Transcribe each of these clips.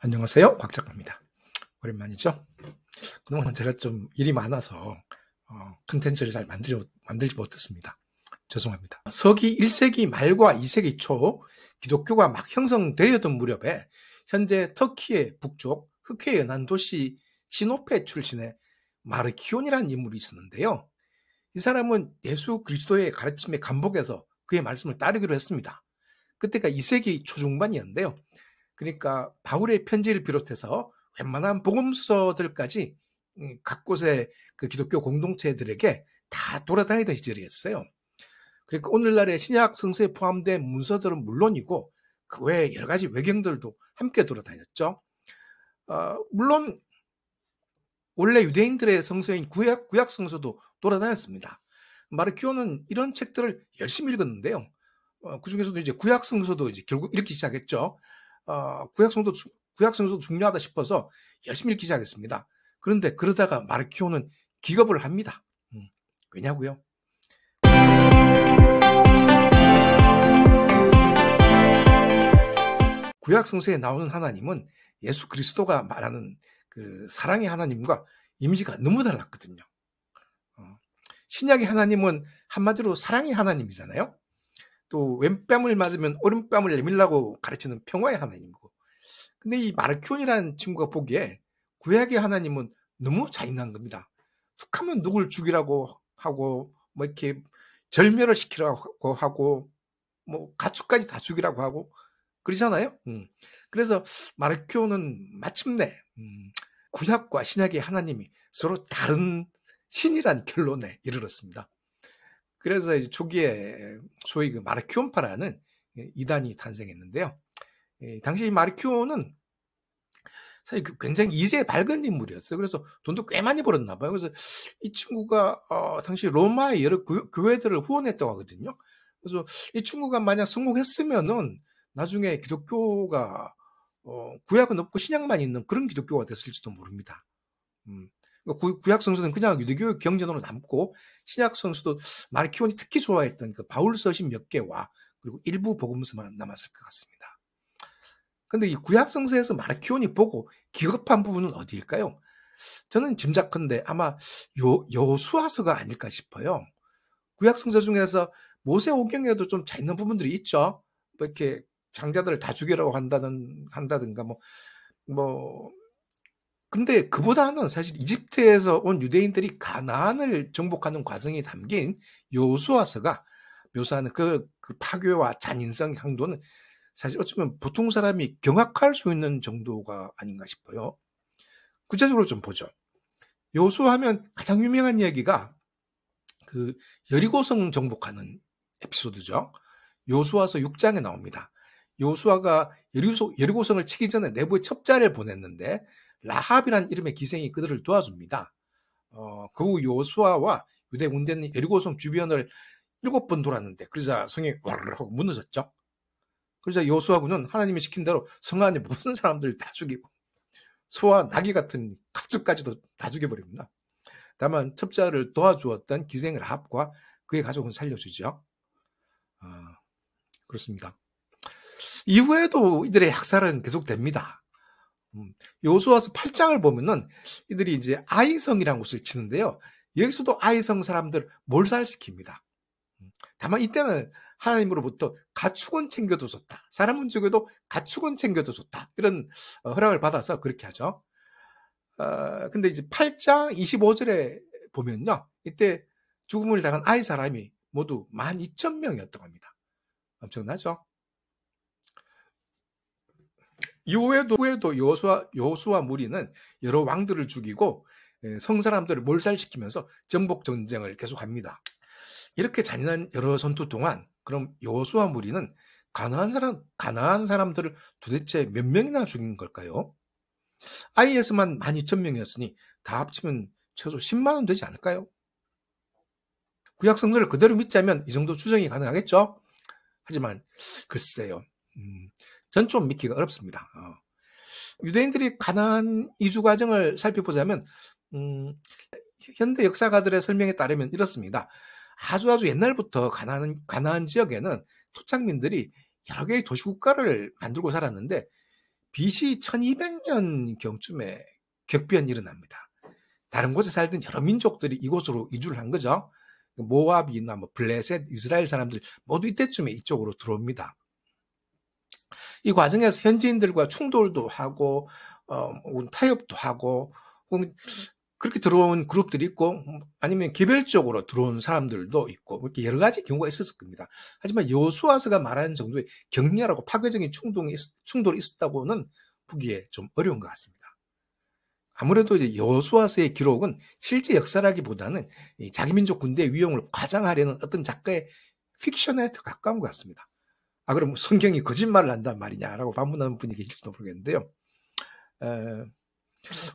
안녕하세요. 곽 작가입니다. 오랜만이죠? 그동안 제가 좀 일이 많아서 컨텐츠를 잘 만들지 못했습니다. 죄송합니다. 서기 1세기 말과 2세기 초 기독교가 막 형성되려던 무렵에 현재 터키의 북쪽 흑해 연안 도시 시노페 출신의 마르키온이라는 인물이 있었는데요. 이 사람은 예수 그리스도의 가르침에 감복해서 그의 말씀을 따르기로 했습니다. 그때가 2세기 초중반이었는데요. 그러니까 바울의 편지를 비롯해서 웬만한 복음서들까지 각 곳의 그 기독교 공동체들에게 다 돌아다니던 시절이었어요. 그러니까 오늘날의 신약 성서에 포함된 문서들은 물론이고 그 외에 여러 가지 외경들도 함께 돌아다녔죠. 물론 원래 유대인들의 성서인 구약 성서도 돌아다녔습니다. 마르키오는 이런 책들을 열심히 읽었는데요. 그 중에서도 이제 구약 성서도 이제 결국 읽기 시작했죠. 구약 성서도 중요하다 싶어서 열심히 읽기 시작했습니다. 그런데 그러다가 마르키오는 기겁을 합니다. 왜냐고요? 구약 성서에 나오는 하나님은 예수 그리스도가 말하는 그 사랑의 하나님과 이미지가 너무 달랐거든요. 신약의 하나님은 한마디로 사랑의 하나님이잖아요. 또 왼뺨을 맞으면 오른뺨을 내밀라고 가르치는 평화의 하나님이고, 근데 이 마르키온이라는 친구가 보기에 구약의 하나님은 너무 잔인한 겁니다. 툭하면 누굴 죽이라고 하고 뭐 이렇게 절멸을 시키라고 하고 뭐 가축까지 다 죽이라고 하고 그러잖아요. 그래서 마르키온은 마침내 구약과 신약의 하나님이 서로 다른 신이란 결론에 이르렀습니다. 그래서 이제 초기에 소위 그 마르키온파라는 이단이 탄생했는데요. 당시 마르키온은 사실 굉장히 이제 밝은 인물이었어요. 그래서 돈도 꽤 많이 벌었나 봐요. 그래서 이 친구가 당시 로마의 여러 교회들을 후원했다고 하거든요. 그래서 이 친구가 만약 성공했으면은 나중에 기독교가 구약은 없고 신약만 있는 그런 기독교가 됐을지도 모릅니다. 구약 성서는 그냥 유대교의 경전으로 남고 신약 성서도 마르키온이 특히 좋아했던 그 바울 서신 몇 개와 그리고 일부 복음서만 남았을 것 같습니다. 근데 이 구약 성서에서 마르키온이 보고 기겁한 부분은 어디일까요? 저는 짐작컨대 아마 여호수아서가 아닐까 싶어요. 구약 성서 중에서 모세오경에도 좀 잔인한 부분들이 있죠. 뭐 이렇게 장자들을 다 죽이라고 한다든가 근데 그보다는 사실 이집트에서 온 유대인들이 가나안을 정복하는 과정이 담긴 여호수아서가 묘사하는 그 파괴와 잔인성 강도는 사실 어쩌면 보통 사람이 경악할 수 있는 정도가 아닌가 싶어요. 구체적으로 좀 보죠. 여호수아하면 가장 유명한 이야기가 그 여리고성 정복하는 에피소드죠. 여호수아서 6장에 나옵니다. 여호수아가 여리고성을 치기 전에 내부에 첩자를 보냈는데 라합이라는 이름의 기생이 그들을 도와줍니다. 그 후 여호수아와 유대 군대는 여리고성 주변을 7번 돌았는데 그러자 성이 와르르 하고 무너졌죠. 그러자 여호수아군은 하나님이 시킨 대로 성 안에 모든 사람들을 다 죽이고 소와 나귀 같은 가축까지도 다 죽여버립니다. 다만 첩자를 도와주었던 기생 라합과 그의 가족은 살려주죠. 그렇습니다. 이후에도 이들의 학살은 계속됩니다. 여호수아서 8장을 보면은 이들이 이제 아이성이라는 곳을 치는데요. 여기서도 아이성 사람들 몰살시킵니다. 다만 이때는 하나님으로부터 가축은 챙겨도 좋다. 사람은 죽여도 가축은 챙겨도 좋다. 이런 허락을 받아서 그렇게 하죠. 근데 이제 8장 25절에 보면요. 이때 죽음을 당한 아이 사람이 모두 12,000명이었다고 합니다. 엄청나죠? 이후에도 여호수아 무리는 여러 왕들을 죽이고 성 사람들을 몰살시키면서 정복 전쟁을 계속합니다. 이렇게 잔인한 여러 전투 동안 그럼 여호수아 무리는 가나안 사람들을 도대체 몇 명이나 죽인 걸까요? 아이에서만 12,000명이었으니 다 합치면 최소 10만 원 되지 않을까요? 구약 성서를 그대로 믿자면 이 정도 추정이 가능하겠죠? 하지만 글쎄요. 전 좀 믿기가 어렵습니다. 유대인들이 가나안 이주 과정을 살펴보자면 현대 역사가들의 설명에 따르면 이렇습니다. 아주 옛날부터 가나안 지역에는 토착민들이 여러 개의 도시국가를 만들고 살았는데 BC 1200년 경쯤에 격변이 일어납니다. 다른 곳에 살던 여러 민족들이 이곳으로 이주를 한 거죠. 모압이나 뭐 블레셋, 이스라엘 사람들 모두 이때쯤에 이쪽으로 들어옵니다. 이 과정에서 현지인들과 충돌도 하고 타협도 하고 그렇게 들어온 그룹들이 있고 아니면 개별적으로 들어온 사람들도 있고 이렇게 여러 가지 경우가 있었을 겁니다. 하지만 여호수아서가 말하는 정도의 격렬하고 파괴적인 충돌이 있었다고는 보기에 좀 어려운 것 같습니다. 아무래도 이제 여호수아서의 기록은 실제 역사라기보다는 자기 민족 군대의 위용을 과장하려는 어떤 작가의 픽션에 더 가까운 것 같습니다. 그럼 성경이 거짓말을 한단 말이냐라고 반문하는 분이 계실지도 모르겠는데요.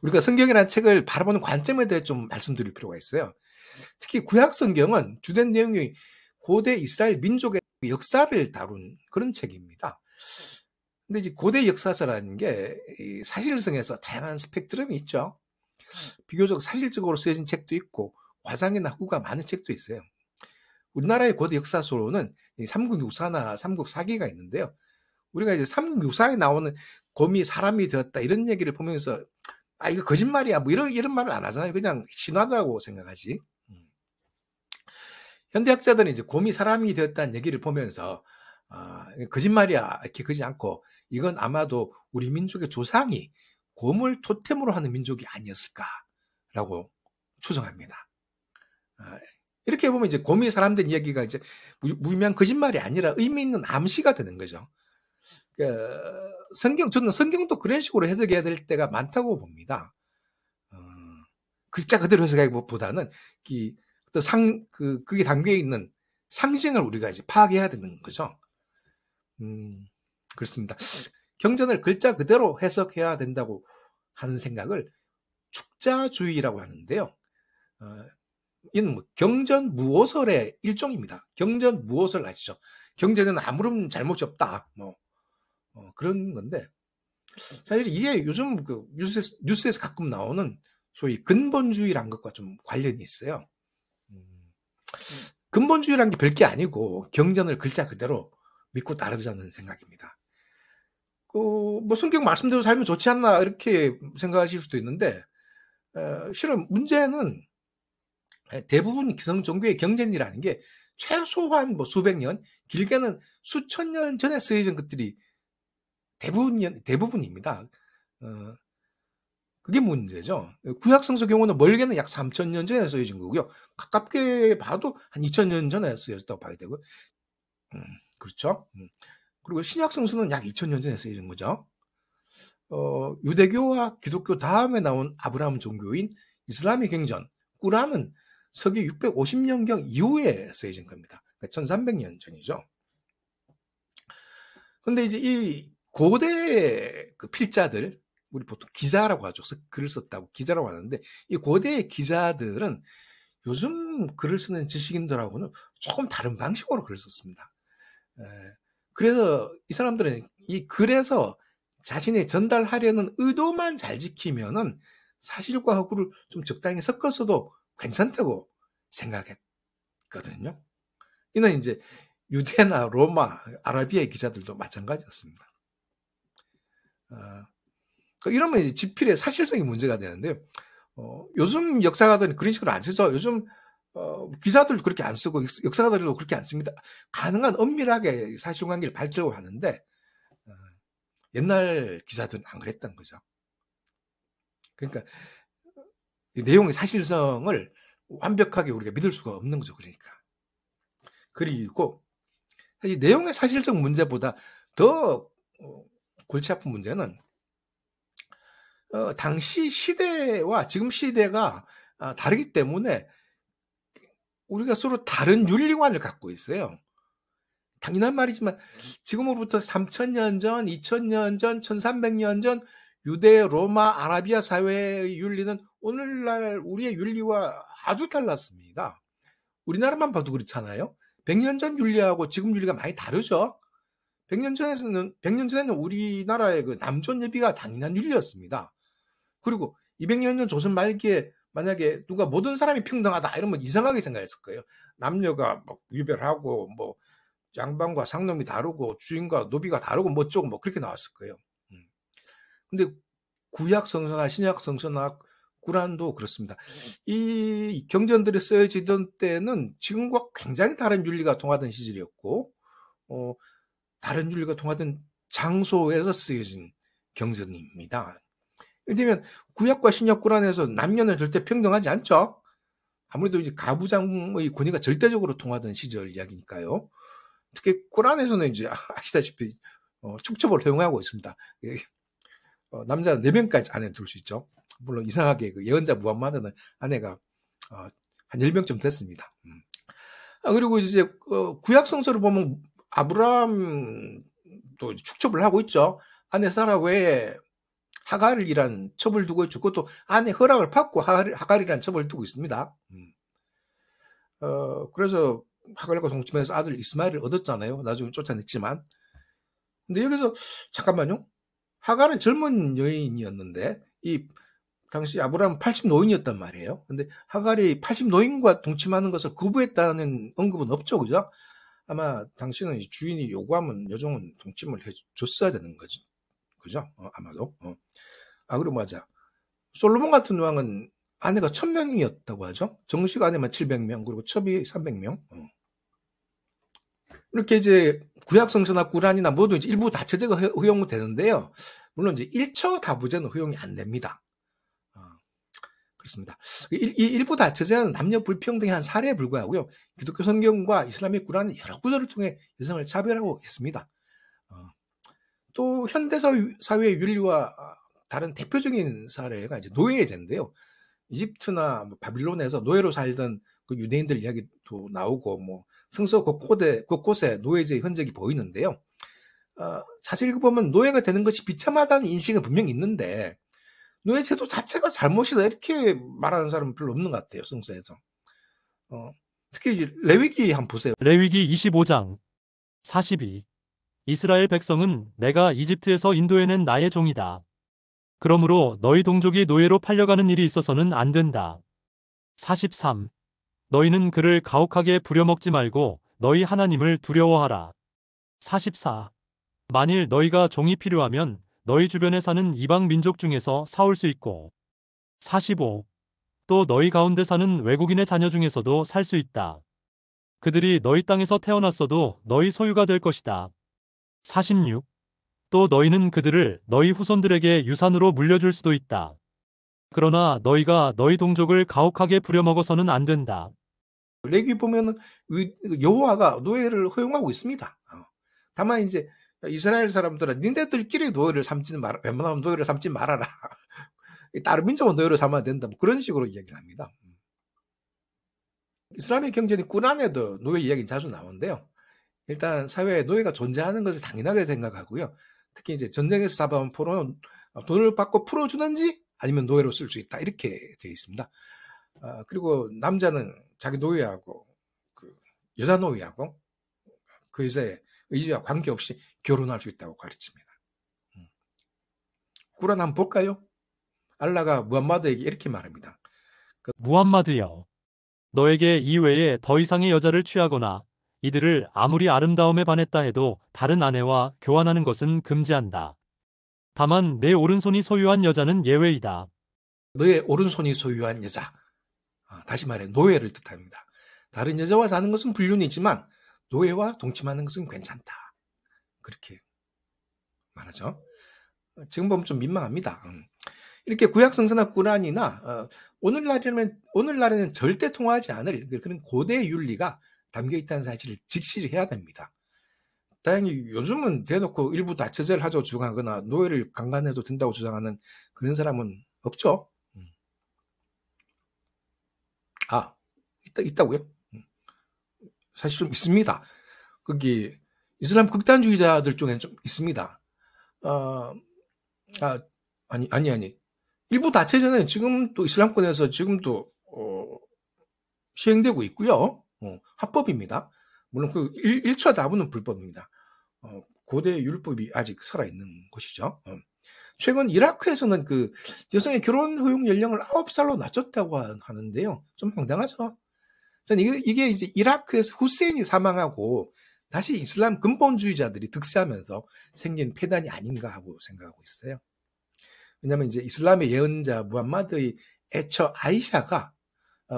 우리가 성경이라는 책을 바라보는 관점에 대해 좀 말씀드릴 필요가 있어요. 특히 구약 성경은 주된 내용이 고대 이스라엘 민족의 역사를 다룬 그런 책입니다. 근데 이제 고대 역사서라는 게 사실성에서 다양한 스펙트럼이 있죠. 비교적 사실적으로 쓰여진 책도 있고 과장이나 후가 많은 책도 있어요. 우리나라의 고대 역사서로는 삼국유사나 삼국사기가 있는데요. 우리가 이제 삼국유사에 나오는 곰이 사람이 되었다 이런 얘기를 보면서 이거 거짓말이야 뭐 이런 말을 안 하잖아요. 그냥 신화라고 생각하지. 현대학자들은 이제 곰이 사람이 되었다는 얘기를 보면서 거짓말이야 이렇게 그러지 않고 이건 아마도 우리 민족의 조상이 곰을 토템으로 하는 민족이 아니었을까라고 추정합니다. 이렇게 보면 이제 곰이 사람 된 이야기가 이제 무의미한 거짓말이 아니라 의미 있는 암시가 되는 거죠. 저는 성경도 그런 식으로 해석해야 될 때가 많다고 봅니다. 글자 그대로 해석하기보다는 그게 담겨 있는 상징을 우리가 이제 파악해야 되는 거죠. 그렇습니다. 경전을 글자 그대로 해석해야 된다고 하는 생각을 축자주의라고 하는데요. 이는 경전 무오설의 일종입니다. 경전 무오설 아시죠? 경전에는 아무런 잘못이 없다. 그런 건데 사실 이게 요즘 그 뉴스에서 가끔 나오는 소위 근본주의란 것과 좀 관련이 있어요. 근본주의란 게 별게 아니고 경전을 글자 그대로 믿고 따르자는 생각입니다. 뭐 성경 말씀대로 살면 좋지 않나 이렇게 생각하실 수도 있는데 실은 문제는 대부분 기성 종교의 경전이라는 게 최소한 뭐 수백 년, 길게는 수천 년 전에 쓰여진 것들이 대부분입니다. 그게 문제죠. 구약 성서 경우는 멀게는 약 3,000년 전에 쓰여진 거고요. 가깝게 봐도 한 2,000년 전에 쓰여졌다고 봐야 되고요. 그렇죠. 그리고 신약 성서는 약 2,000년 전에 쓰여진 거죠. 유대교와 기독교 다음에 나온 아브라함 종교인 이슬람의 경전, 꾸란은 서기 650년경 이후에 쓰여진 겁니다. 그러니까 1300년 전이죠. 근데 이제 이 고대 그 필자들, 우리 보통 기자라고 하죠. 글을 썼다고 기자라고 하는데 이 고대의 기자들은 요즘 글을 쓰는 지식인들하고는 조금 다른 방식으로 글을 썼습니다. 그래서 이 사람들은 이 글에서 자신의 전달하려는 의도만 잘 지키면은 사실과 허구를 좀 적당히 섞어서도 괜찮다고 생각했거든요. 이는 이제 유대나 로마, 아라비아의 기자들도 마찬가지였습니다. 이러면 이제 지필의 사실성이 문제가 되는데요. 요즘 역사가들은 그런 식으로 안 쓰죠. 요즘 기사들도 그렇게 안 쓰고 역사가들도 그렇게 안 씁니다. 가능한 엄밀하게 사실관계를 밝히려고 하는데 옛날 기사들은 안 그랬던 거죠. 그러니까 내용의 사실성을 완벽하게 우리가 믿을 수가 없는 거죠. 그러니까. 그리고 사실 내용의 사실성 문제보다 더 골치 아픈 문제는 당시 시대와 지금 시대가 다르기 때문에 우리가 서로 다른 윤리관을 갖고 있어요. 당연한 말이지만 지금으로부터 3,000년 전, 2,000년 전, 1,300년 전 유대, 로마, 아라비아 사회의 윤리는 오늘날 우리의 윤리와 아주 달랐습니다. 우리나라만 봐도 그렇잖아요. 100년 전 윤리하고 지금 윤리가 많이 다르죠. 100년 전에는 우리나라의 그 남존 여비가 당연한 윤리였습니다. 그리고 200년 전 조선 말기에 만약에 누가 모든 사람이 평등하다 이러면 이상하게 생각했을 거예요. 남녀가 뭐 유별하고 뭐 양반과 상놈이 다르고 주인과 노비가 다르고 뭐 어쩌고 뭐 그렇게 나왔을 거예요. 근데 구약 성서나 신약 성서나 구란도 그렇습니다. 이 경전들이 쓰여지던 때는 지금과 굉장히 다른 윤리가 통하던 시절이었고, 다른 윤리가 통하던 장소에서 쓰여진 경전입니다. 예를 들면 구약과 신약 구란에서 남녀는 절대 평등하지 않죠. 아무래도 이제 가부장의 권위가 절대적으로 통하던 시절 이야기니까요. 특히 구란에서는 이제 아시다시피 축첩을 허용하고 있습니다. 남자 4명까지 안에 둘 수 있죠. 물론 이상하게 그 예언자 무함마드는 아내가 한 10명쯤 됐습니다. 그리고 이제 구약 성서를 보면 아브라함도 축첩을 하고 있죠. 아내 사라 외에 하갈이란 첩을 두고 있죠. 그것도 아내 허락을 받고 하갈이란 첩을 두고 있습니다. 그래서 하갈과 동침해서 아들 이스마엘을 얻었잖아요. 나중에 쫓아냈지만. 근데 여기서 잠깐만요. 하갈은 젊은 여인이었는데 이 당시 아브라함은 80노인이었단 말이에요. 근데 하갈이 80노인과 동침하는 것을 거부했다는 언급은 없죠. 그죠? 아마 당시는 주인이 요구하면 여종은 동침을 해줬어야 되는 거죠. 그죠? 아마도. 그리고 맞아. 솔로몬 같은 왕은 아내가 1000명이었다고 하죠. 정식 아내만 700명, 그리고 첩이 300명. 이렇게 이제 구약 성서나 구란이나 모두 이제 일부 다처제가 허용되는데요. 물론 이제 일처 다부제는 허용이 안 됩니다. 그렇습니다. 이 일부 다처제는 남녀 불평등의 한 사례에 불과하고요. 기독교 성경과 이슬람의 구란은 여러 구절을 통해 여성을 차별하고 있습니다. 또 현대 사회의 윤리와 다른 대표적인 사례가 이제 노예제인데요. 이집트나 바빌론에서 노예로 살던 그 유대인들 이야기도 나오고 뭐 성서 곳곳에 노예제의 흔적이 보이는데요. 자세히 읽어보면 노예가 되는 것이 비참하다는 인식은 분명히 있는데 노예제도 자체가 잘못이다 이렇게 말하는 사람은 별로 없는 것 같아요. 성서에서. 특히 레위기 한번 보세요. 레위기 25장 42. 이스라엘 백성은 내가 이집트에서 인도해낸 나의 종이다. 그러므로 너희 동족이 노예로 팔려가는 일이 있어서는 안 된다. 43. 너희는 그를 가혹하게 부려먹지 말고 너희 하나님을 두려워하라. 44. 만일 너희가 종이 필요하면 너희 주변에 사는 이방 민족 중에서 사올 수 있고. 45. 또 너희 가운데 사는 외국인의 자녀 중에서도 살 수 있다. 그들이 너희 땅에서 태어났어도 너희 소유가 될 것이다. 46. 또 너희는 그들을 너희 후손들에게 유산으로 물려줄 수도 있다. 그러나 너희가 너희 동족을 가혹하게 부려먹어서는 안 된다. 레위기 보면은 여호와가 노예를 허용하고 있습니다. 다만 이제 이스라엘 사람들은 니네들끼리 노예를 삼지 말, 웬만하면 노예를 삼지 말아라. 다른 민족은 노예를 삼아야 된다. 뭐 그런 식으로 이야기를 합니다. 이슬람의 경전이 꾸란에도 노예 이야기는 자주 나오는데요. 일단 사회에 노예가 존재하는 것을 당연하게 생각하고요. 특히 이제 전쟁에서 잡아온 포로는 돈을 받고 풀어주는지 아니면 노예로 쓸 수 있다. 이렇게 되어 있습니다. 그리고 남자는 자기 노예하고 그 여자 노예하고 그 여자의 의지와 관계없이 결혼할 수 있다고 가르칩니다. 꾸란 한번 볼까요? 알라가 무함마드에게 이렇게 말합니다. 무함마드여, 너에게 이외에 더 이상의 여자를 취하거나 이들을 아무리 아름다움에 반했다 해도 다른 아내와 교환하는 것은 금지한다. 다만 내 오른손이 소유한 여자는 예외이다. 너의 오른손이 소유한 여자. 다시 말해 노예를 뜻합니다. 다른 여자와 자는 것은 불륜이지만 노예와 동침하는 것은 괜찮다. 그렇게 말하죠. 지금 보면 좀 민망합니다. 이렇게 구약 성서나 꾸란이나 오늘날에는 절대 통하지 않을 그런 고대 윤리가 담겨 있다는 사실을 직시를 해야 됩니다. 다행히 요즘은 대놓고 일부 다처제를 하자고 주장하거나 노예를 강간해도 된다고 주장하는 그런 사람은 없죠. 있다고요? 사실 좀 있습니다. 거기 이슬람 극단주의자들 중에는 좀 있습니다. 아니. 일부 다처제는 지금 또 이슬람권에서 지금도 시행되고 있고요. 합법입니다. 물론 그 1차 다부는 불법입니다. 고대 율법이 아직 살아있는 것이죠. 최근 이라크에서는 그 여성의 결혼 허용 연령을 9살로 낮췄다고 하는데요. 좀 황당하죠. 저는 이게 이제 이라크에서 후세인이 사망하고 다시 이슬람 근본주의자들이 득세하면서 생긴 폐단이 아닌가 하고 생각하고 있어요. 왜냐하면 이제 이슬람의 예언자 무함마드의 애처 아이샤가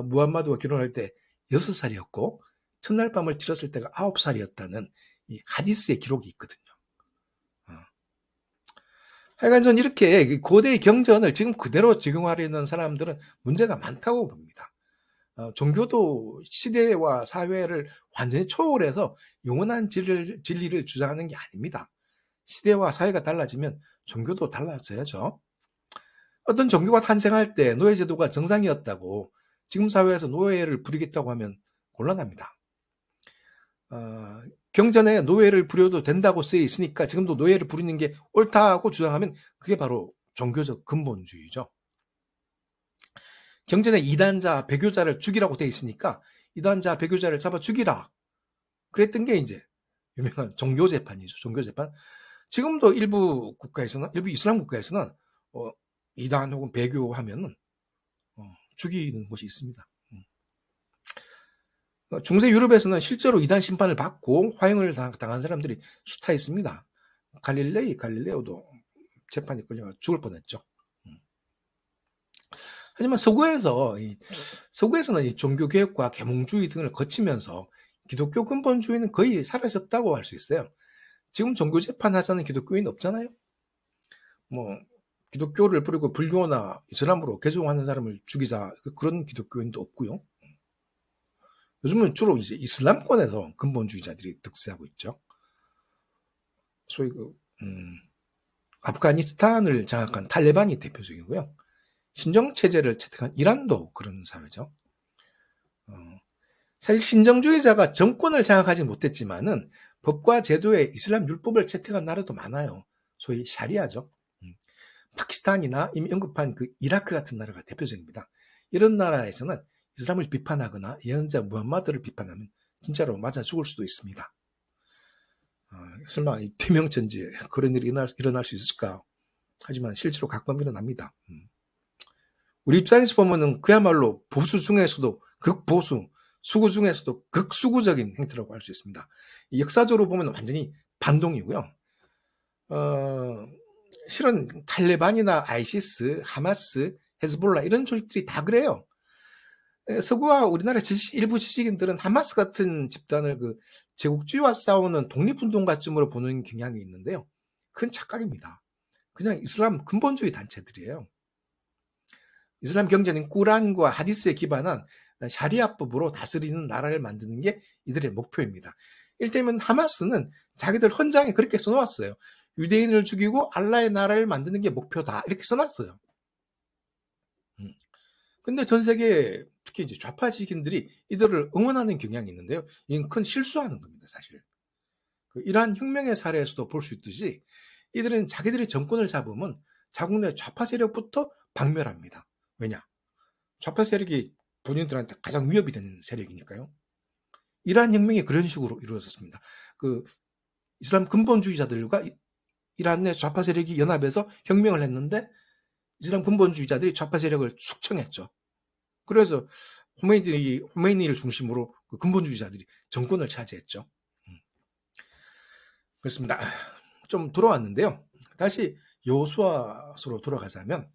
무함마드와 결혼할 때 6살이었고 첫날 밤을 치렀을 때가 9살이었다는 이 하디스의 기록이 있거든요. 하여간 전 이렇게 고대의 경전을 지금 그대로 적용하려는 사람들은 문제가 많다고 봅니다. 종교도 시대와 사회를 완전히 초월해서 영원한 진리를 주장하는 게 아닙니다. 시대와 사회가 달라지면 종교도 달라져야죠. 어떤 종교가 탄생할 때 노예제도가 정상이었다고 지금 사회에서 노예를 부리겠다고 하면 곤란합니다. 경전에 노예를 부려도 된다고 쓰여 있으니까 지금도 노예를 부리는 게 옳다고 주장하면 그게 바로 종교적 근본주의죠. 경전에 이단자, 배교자를 죽이라고 되어 있으니까 이단자, 배교자를 잡아 죽이라. 그랬던 게 이제 유명한 종교재판이죠. 종교재판. 지금도 일부 국가에서는, 일부 이슬람 국가에서는 이단 혹은 배교하면 죽이는 곳이 있습니다. 중세 유럽에서는 실제로 이단 심판을 받고 화형을 당한 사람들이 숫하 있습니다. 갈릴레오도 재판에 끌려가 죽을 뻔했죠. 하지만 서구에서는 이 종교개혁과 계몽주의 등을 거치면서 기독교 근본주의는 거의 사라졌다고 할 수 있어요. 지금 종교재판하자는 기독교인 없잖아요. 기독교를 버리고 불교나 이슬람으로 개종하는 사람을 죽이자 그런 기독교인도 없고요. 요즘은 주로 이제 이슬람권에서 근본주의자들이 득세하고 있죠. 소위 아프가니스탄을 장악한 탈레반이 대표적이고요. 신정체제를 채택한 이란도 그런 사회죠. 사실 신정주의자가 정권을 장악하지 못했지만은 법과 제도에 이슬람 율법을 채택한 나라도 많아요. 소위 샤리아죠. 파키스탄이나 이미 언급한 그 이라크 같은 나라가 대표적입니다. 이런 나라에서는 이슬람을 비판하거나 예언자 무함마드를 비판하면 진짜로 맞아 죽을 수도 있습니다. 설마 이 투명천지에 그런 일이 일어날 수 있을까? 하지만 실제로 가끔 일어납니다. 우리 입장에서 보면은 그야말로 보수 중에서도 극보수, 수구 중에서도 극수구적인 행태라고 할 수 있습니다. 역사적으로 보면 완전히 반동이고요. 실은 탈레반이나 아이시스, 하마스, 헤즈볼라 이런 조직들이 다 그래요. 서구와 우리나라 일부 지식인들은 하마스 같은 집단을 그 제국주의와 싸우는 독립운동가쯤으로 보는 경향이 있는데요. 큰 착각입니다. 그냥 이슬람 근본주의 단체들이에요. 이슬람 경전인 꾸란과 하디스에 기반한 샤리아법으로 다스리는 나라를 만드는 게 이들의 목표입니다. 이를테면 하마스는 자기들 헌장에 그렇게 써놓았어요. 유대인을 죽이고 알라의 나라를 만드는 게 목표다. 이렇게 써놨어요. 근데 전 세계 특히 이제 좌파 지식인들이 이들을 응원하는 경향이 있는데요. 이건 큰 실수하는 겁니다, 사실. 이러한 혁명의 사례에서도 볼 수 있듯이 이들은 자기들이 정권을 잡으면 자국 내 좌파 세력부터 박멸합니다. 왜냐? 좌파 세력이 본인들한테 가장 위협이 되는 세력이니까요. 이러한 혁명이 그런 식으로 이루어졌습니다. 그 이슬람 근본주의자들과 이란 내 좌파 세력이 연합해서 혁명을 했는데 이슬람 근본주의자들이 좌파 세력을 숙청했죠. 그래서 호메이니를 중심으로 그 근본주의자들이 정권을 차지했죠. 그렇습니다. 좀 돌아왔는데요. 다시 여호수아서로 돌아가자면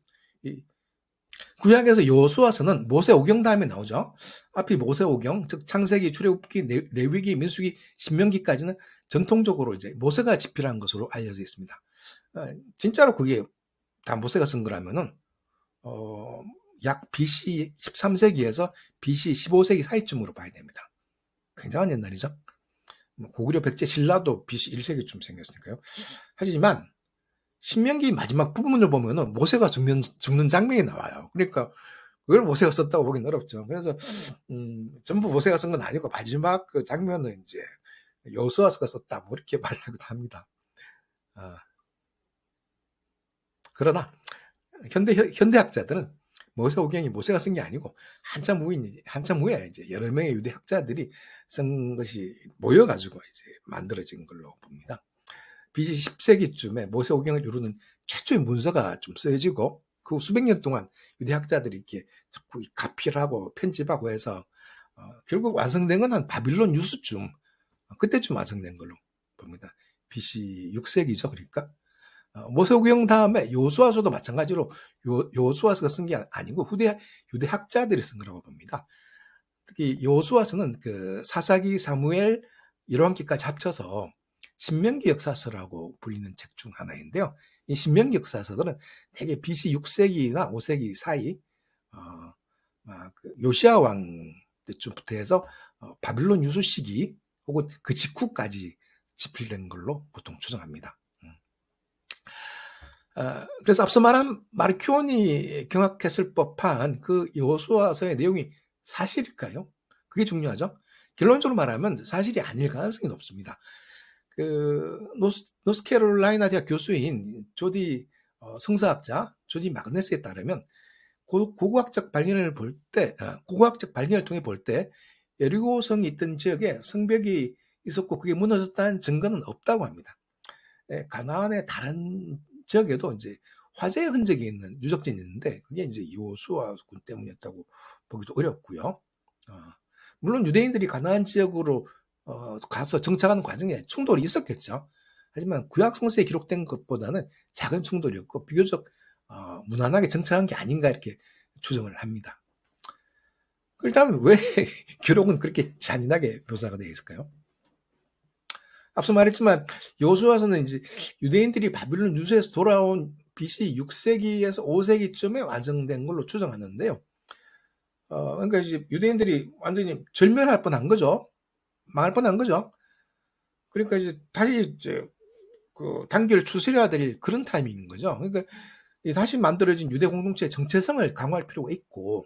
구약에서 여호수아서는 모세오경 다음에 나오죠. 앞이 모세오경, 즉 창세기, 출애굽기, 레위기, 민수기, 신명기까지는 전통적으로 이제 모세가 집필한 것으로 알려져 있습니다. 진짜로 그게 다 모세가 쓴 거라면은 약 BC 13세기에서 BC 15세기 사이쯤으로 봐야 됩니다. 굉장한 옛날이죠. 고구려 백제 신라도 BC 1세기쯤 생겼으니까요. 하지만 신명기 마지막 부분을 보면은 모세가 죽는 장면이 나와요. 그러니까 그걸 모세가 썼다고 보기는 어렵죠. 그래서 전부 모세가 쓴 건 아니고 마지막 그 장면은 이제 여호수아서가 썼다 뭐 이렇게 말하기도 합니다. 그러나 현대학자들은 모세오경이 모세가 쓴 게 아니고 한참 후에 이제 여러 명의 유대 학자들이 쓴 것이 모여가지고 이제 만들어진 걸로 봅니다. BC 10세기쯤에 모세오경을 이루는 최초의 문서가 좀 쓰여지고 그 수백 년 동안 유대 학자들이 이렇게 자꾸 가필하고 편집하고 해서 결국 완성된 건 한 바빌론 유수쯤 그때쯤 완성된 걸로 봅니다. BC 6세기죠, 그러니까. 모세오경 다음에 여호수아서도 마찬가지로 여호수아서가 쓴 게 아니고 유대 학자들이 쓴 거라고 봅니다. 특히 여호수아서는 그 사사기, 사무엘, 열왕기까지 합쳐서 신명기 역사서라고 불리는 책 중 하나인데요. 이 신명기 역사서들은 대개 BC 6세기나 5세기 사이 요시아 왕 때쯤부터 해서 바빌론 유수 시기 혹은 그 직후까지 집필된 걸로 보통 추정합니다. 그래서 앞서 말한 마르키온이 경악했을 법한 그 여호수아서의 내용이 사실일까요? 그게 중요하죠. 결론적으로 말하면 사실이 아닐 가능성이 높습니다. 그 노스캐롤라이나 대학 교수인 조디 성서학자 조디 마그네스에 따르면 고고학적 발견을 통해 볼 때 여리고성이 있던 지역에 성벽이 있었고 그게 무너졌다는 증거는 없다고 합니다. 가나안의 다른 지역에도 이제 화재의 흔적이 있는 유적지는 있는데 그게 이제 여호수아군 때문이었다고 보기도 어렵고요. 물론 유대인들이 가나안 지역으로 가서 정착하는 과정에 충돌이 있었겠죠. 하지만 구약 성서에 기록된 것보다는 작은 충돌이었고 비교적 무난하게 정착한 게 아닌가 이렇게 추정을 합니다. 그렇다면 왜 기록은 그렇게 잔인하게 묘사가 되어 있을까요? 앞서 말했지만 여호수아서는 이제 유대인들이 바빌론 유수에서 돌아온 BC 6세기에서 5세기쯤에 완성된 걸로 추정하는데요. 그러니까 이제 유대인들이 완전히 절멸할 뻔한 거죠. 망할 뻔한 거죠. 그러니까 이제 다시 이제 그 단계를 추스려야 될 그런 타이밍인 거죠. 그러니까 다시 만들어진 유대 공동체의 정체성을 강화할 필요가 있고,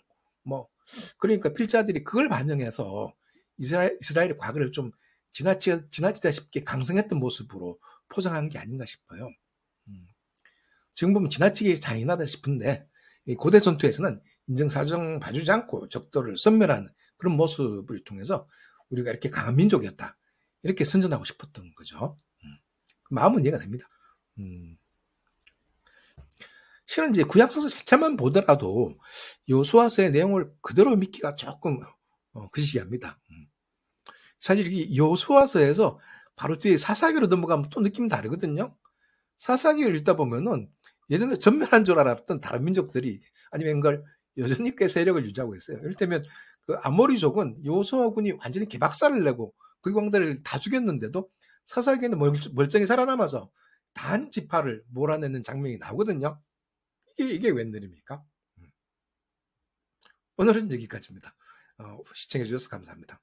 그러니까 필자들이 그걸 반영해서 이스라엘의 과거를 좀 지나치다 싶게 강성했던 모습으로 포장한 게 아닌가 싶어요. 지금 보면 지나치게 잔인하다 싶은데 고대 전투에서는 인정사정 봐주지 않고 적도를 섬멸하는 그런 모습을 통해서 우리가 이렇게 강한 민족이었다. 이렇게 선전하고 싶었던 거죠. 마음은 이해가 됩니다. 실은 이제 구약성서 자체만 보더라도 여호수아서의 내용을 그대로 믿기가 조금 그시기합니다. 사실 이 여호수아서에서 바로 뒤에 사사기로 넘어가면 또 느낌이 다르거든요. 사사기를 읽다 보면은 예전에 전멸한 줄 알았던 다른 민족들이 아니면 그걸 여전히 꽤 세력을 유지하고 있어요. 이를테면 그 아모리족은 여호수아군이 완전히 개박살을 내고 그 왕들을 다 죽였는데도 사사기에는 멀쩡히 살아남아서 단 지파를 몰아내는 장면이 나오거든요. 이게 웬일입니까? 오늘은 여기까지입니다. 시청해 주셔서 감사합니다.